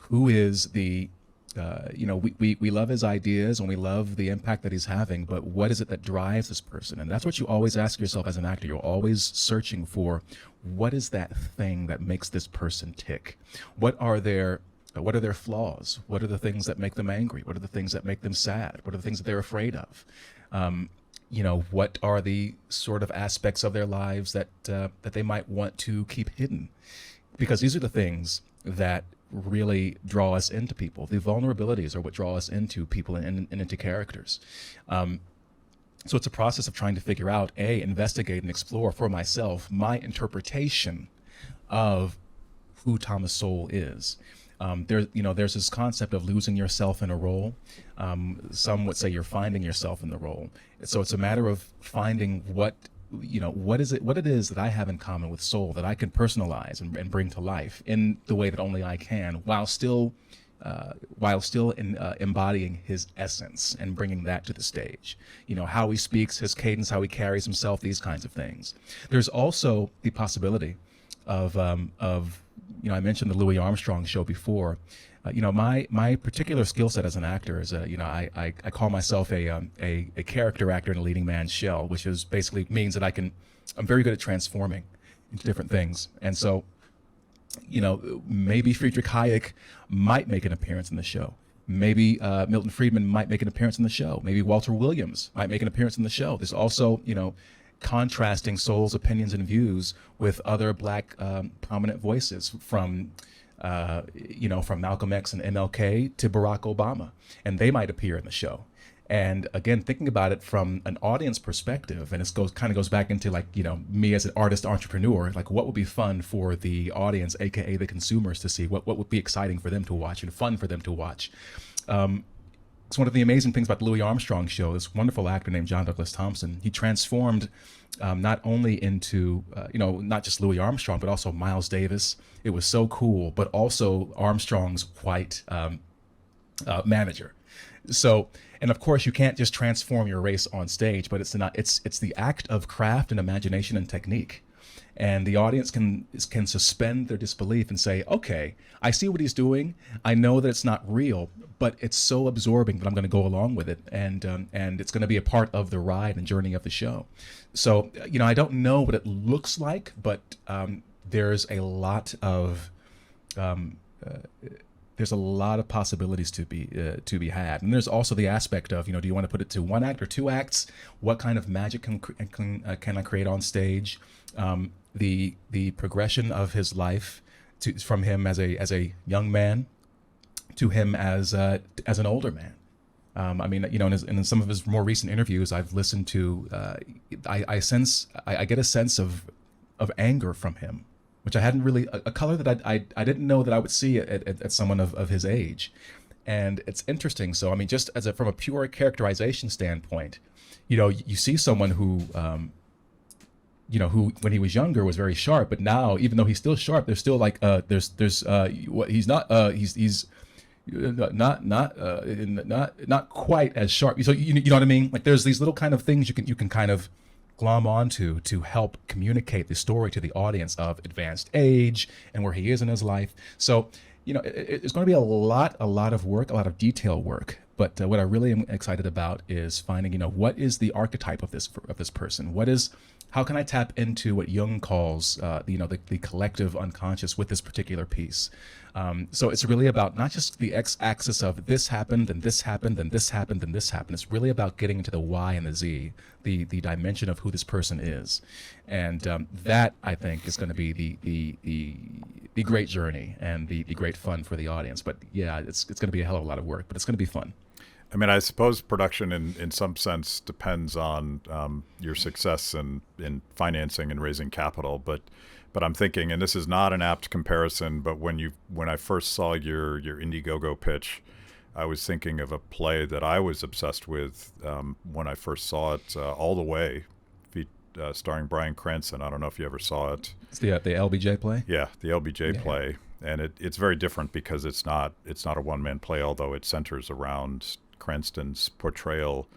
S2: Who is the, we love his ideas and we love the impact that he's having, but what is it that drives this person? And that's what you always ask yourself as an actor. You're always searching for, what is that thing that makes this person tick? What are their flaws? What are the things that make them angry? What are the things that make them sad? What are the things that they're afraid of? What are the sort of aspects of their lives that they might want to keep hidden? Because these are the things that really draw us into people. The vulnerabilities are what draw us into people and into characters. So it's a process of trying to figure out, investigate and explore for myself my interpretation of who Thomas Sowell is. There's this concept of losing yourself in a role. Some would say you're finding yourself in the role. So it's a matter of finding what what it is that I have in common with Sowell that I can personalize and bring to life in the way that only I can, while still embodying his essence and bringing that to the stage. How he speaks, his cadence, how he carries himself, these kinds of things. There's also the possibility of I mentioned the Louis Armstrong show before. My particular skill set as an actor is, I call myself a character actor in a leading man's shell, which is basically means that I'm very good at transforming into different things. And so, maybe Friedrich Hayek might make an appearance in the show. Maybe Milton Friedman might make an appearance in the show. Maybe Walter Williams might make an appearance in the show. There's also, contrasting Sowell's opinions and views with other Black prominent voices from Malcolm X and MLK to Barack Obama, and they might appear in the show. And again, thinking about it from an audience perspective, and it kind of goes back into me as an artist entrepreneur, what would be fun for the audience, aka the consumers, to see, what would be exciting for them to watch and fun for them to watch. It's one of the amazing things about the Louis Armstrong show. This wonderful actor named John Douglas Thompson, he transformed not only into, not just Louis Armstrong, but also Miles Davis. It was so cool, but also Armstrong's white manager. So, and of course, you can't just transform your race on stage, but it's the act of craft and imagination and technique. And the audience can suspend their disbelief and say, okay, I see what he's doing. I know that it's not real, but it's so absorbing that I'm going to go along with it. And it's going to be a part of the ride and journey of the show. So, I don't know what it looks like, but there's a lot of possibilities to be had. And there's also the aspect of, do you want to put it to one act or two acts? What kind of magic can I create on stage? The progression of his life from him as a young man to him as an older man. In some of his more recent interviews, I've listened to, I get a sense of anger from him, which I hadn't really, a color that I didn't know that I would see at someone of his age. And it's interesting. So, just from a pure characterization standpoint, you see someone who, who when he was younger was very sharp, but now, even though he's still sharp, there's still he's not quite as sharp. So you know what I mean? There's these little kind of things you can kind of glom onto to help communicate the story to the audience of advanced age and where he is in his life. So, it's going to be a lot of work, a lot of detail work. But what I really am excited about is finding, what is the archetype of this person? How can I tap into what Jung calls, the collective unconscious with this particular piece? So it's really about not just the x-axis of this happened and this happened and this happened and this happened. It's really about getting into the y and the z, the dimension of who this person is, and that I think is going to be the great journey and the great fun for the audience. But yeah, it's going to be a hell of a lot of work, but it's going to be fun.
S1: I suppose production in some sense depends on your success in financing and raising capital. But I'm thinking, and this is not an apt comparison, but when I first saw your Indiegogo pitch, I was thinking of a play that I was obsessed with when I first saw it, All the Way, starring Bryan Cranston. I don't know if you ever saw it.
S2: It's the LBJ play?
S1: Yeah, the LBJ play. And it's very different because it's not a one-man play, although it centers around Cranston's portrayal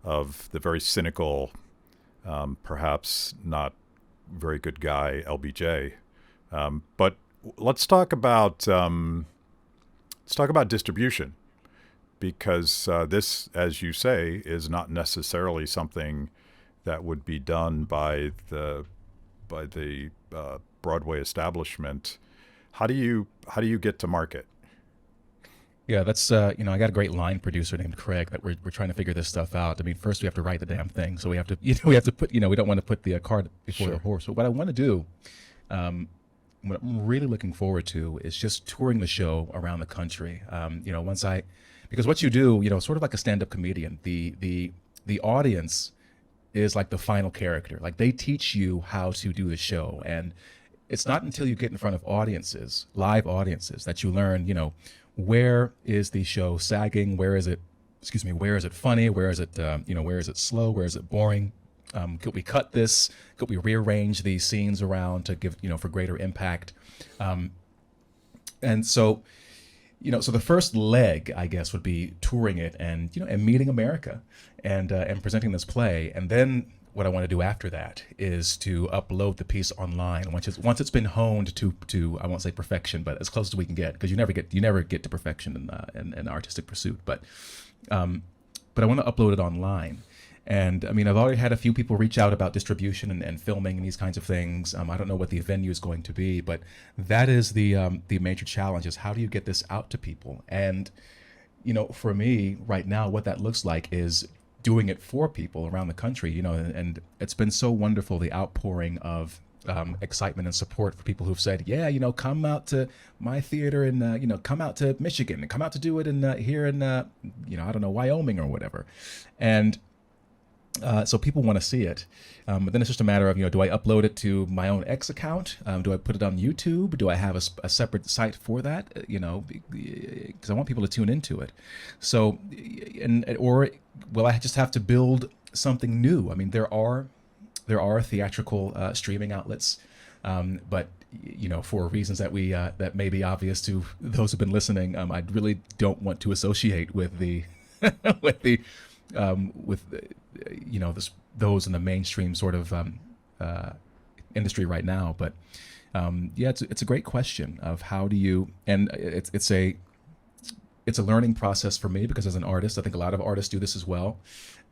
S1: of the very cynical, perhaps not very good guy LBJ. But let's talk about distribution, because this, as you say, is not necessarily something that would be done by the Broadway establishment. How do you get to market?
S2: Yeah, that's I got a great line producer named Craig that we're trying to figure this stuff out. First we have to write the damn thing, so we have to put we don't want to put the cart before the horse. So what I want to do, what I'm really looking forward to, is just touring the show around the country. Because what you do, sort of like a stand-up comedian, the audience is like the final character. Like, they teach you how to do the show, and it's not until you get in front of audiences, live audiences, that you learn, where is the show sagging? Where is it funny? Where is it, where is it slow? Where is it boring? Could we cut this? Could we rearrange these scenes around to give, for greater impact? And so, so the first leg, I guess, would be touring it and, and meeting America and presenting this play. And then what I want to do after that is to upload the piece online once it's been honed to I won't say perfection, but as close as we can get, because you never get to perfection in artistic pursuit. But I want to upload it online. And I mean, I've already had a few people reach out about distribution and filming and these kinds of things. I don't know what the venue is going to be, but that is the major challenge: is how do you get this out to people? And for me right now, what that looks like is doing it for people around the country. And it's been so wonderful, the outpouring of excitement and support for people who've said, yeah, come out to my theater and come out to Michigan and come out to do it in here in I don't know, Wyoming or whatever. And so people want to see it, but then it's just a matter of, do I upload it to my own X account? Do I put it on YouTube? Do I have a separate site for that? Because I want people to tune into it. So, or will I just have to build something new? I mean, there are theatrical streaming outlets, but for reasons that may be obvious to those who've been listening, I really don't want to associate with the those in the mainstream sort of industry right now. But it's a great question of how do you, and it's a learning process for me, because as an artist, I think a lot of artists do this as well.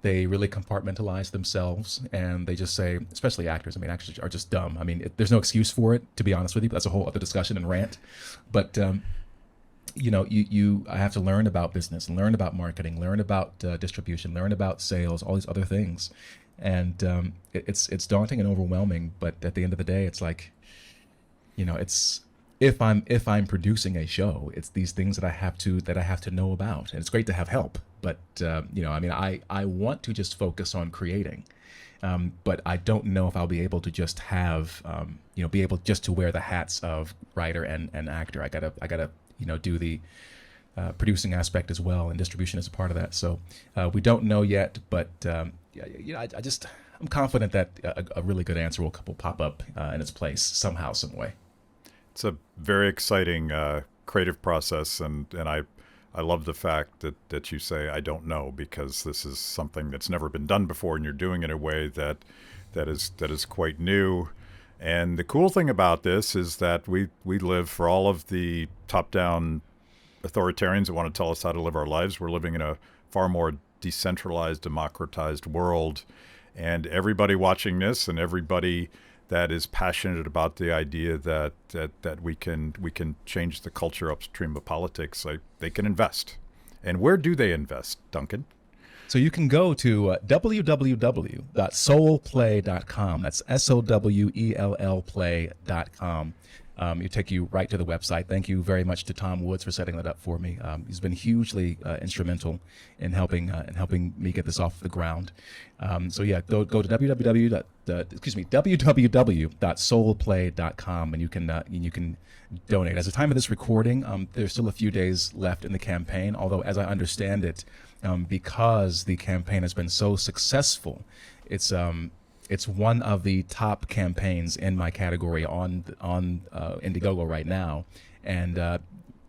S2: They really compartmentalize themselves, and they just say, especially actors. I mean, actors are just dumb. I mean, there's no excuse for it, to be honest with you. But that's a whole other discussion and rant. But I have to learn about business, learn about marketing, learn about distribution, learn about sales, all these other things, and it's daunting and overwhelming. But at the end of the day, it's like, it's if I'm producing a show, it's these things that I have to know about, and it's great to have help. But I mean, I want to just focus on creating. But I don't know if I'll be able to just have, be able just to wear the hats of writer and actor. I gotta do the producing aspect as well, and distribution is a part of that. So we don't know yet, but I'm confident that a really good answer will pop up in its place somehow, some way.
S1: It's a very exciting creative process, and I love the fact that you say I don't know, because this is something that's never been done before, and you're doing it in a way that is quite new. And the cool thing about this is that we live, for all of the top-down authoritarians that want to tell us how to live our lives, we're living in a far more decentralized, democratized world. And everybody watching this, and everybody that is passionate about the idea that we can change the culture upstream of politics, they can invest. And where do they invest, Duncan?
S2: So you can go to www.sowellplay.com. That's SOWELL play.com. It take you right to the website. Thank you very much to Tom Woods for setting that up for me. He's been hugely instrumental in helping me get this off the ground. So yeah, go to www.sowellplay.com, and you can donate. As the time of this recording, there's still a few days left in the campaign. Although, as I understand it, because the campaign has been so successful, it's one of the top campaigns in my category on Indiegogo right now, and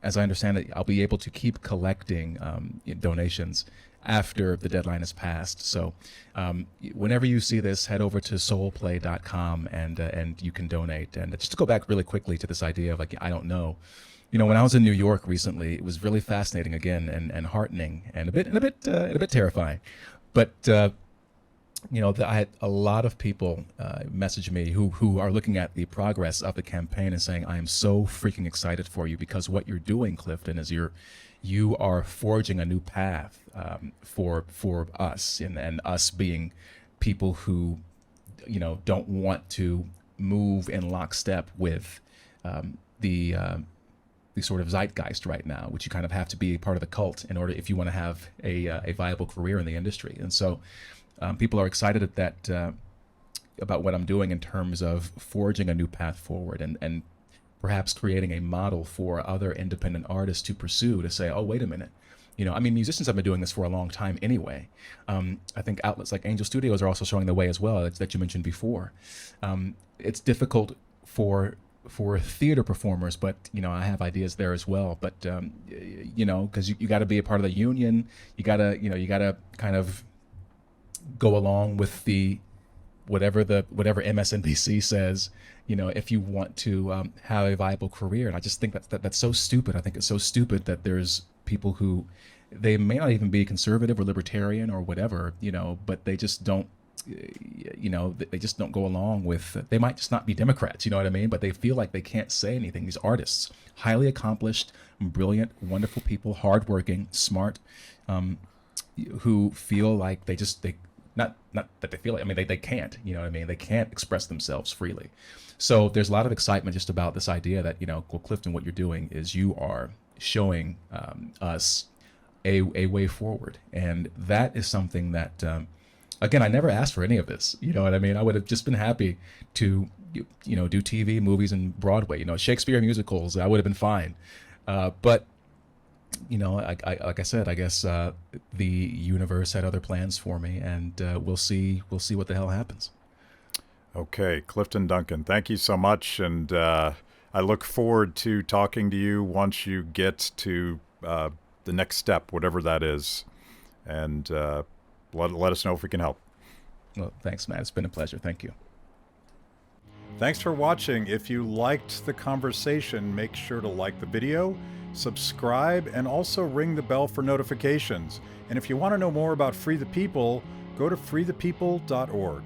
S2: as I understand it, I'll be able to keep collecting donations after the deadline is passed. So whenever you see this, head over to sowellplay.com and you can donate. And just to go back really quickly to this idea of, like, I don't know. When I was in New York recently, it was really fascinating again, and heartening, and a bit terrifying. But I had a lot of people message me who are looking at the progress of the campaign and saying, I am so freaking excited for you, because what you're doing, Clifton, is you are forging a new path for us, and us being people who don't want to move in lockstep with the sort of zeitgeist right now, which you kind of have to be part of the cult in order, if you want to have a viable career in the industry. And so people are excited at that about what I'm doing in terms of forging a new path forward, and perhaps creating a model for other independent artists to pursue, to say, oh, wait a minute, I mean, musicians have been doing this for a long time anyway. I think outlets like Angel Studios are also showing the way as well, that you mentioned before. It's difficult for theater performers, but I have ideas there as well. But because you got to be a part of the union, you gotta kind of go along with the whatever MSNBC says, if you want to have a viable career. And I just think that's so stupid. I think it's so stupid that there's people who, they may not even be conservative or libertarian or whatever, but they just don't, they just don't go along with, they might just not be Democrats, you know what I mean? But they feel like they can't say anything. These artists, highly accomplished, brilliant, wonderful people, hardworking, smart, who feel like they not that they feel like, I mean, they can't, you know what I mean? They can't express themselves freely. So there's a lot of excitement just about this idea that, well, Clifton, what you're doing is you are showing us a way forward. And that is something that, again, I never asked for any of this. You know what I mean? I would have just been happy to, do TV, movies, and Broadway, Shakespeare musicals. I would have been fine. But like I said, I guess the universe had other plans for me, and we'll see what the hell happens.
S1: Okay, Clifton Duncan, thank you so much, and I look forward to talking to you once you get to the next step, whatever that is, and let us know if we can help.
S2: Well, thanks, Matt. It's been a pleasure. Thank you.
S1: Thanks for watching. If you liked the conversation, make sure to like the video, subscribe, and also ring the bell for notifications. And if you want to know more about Free the People, go to freethepeople.org.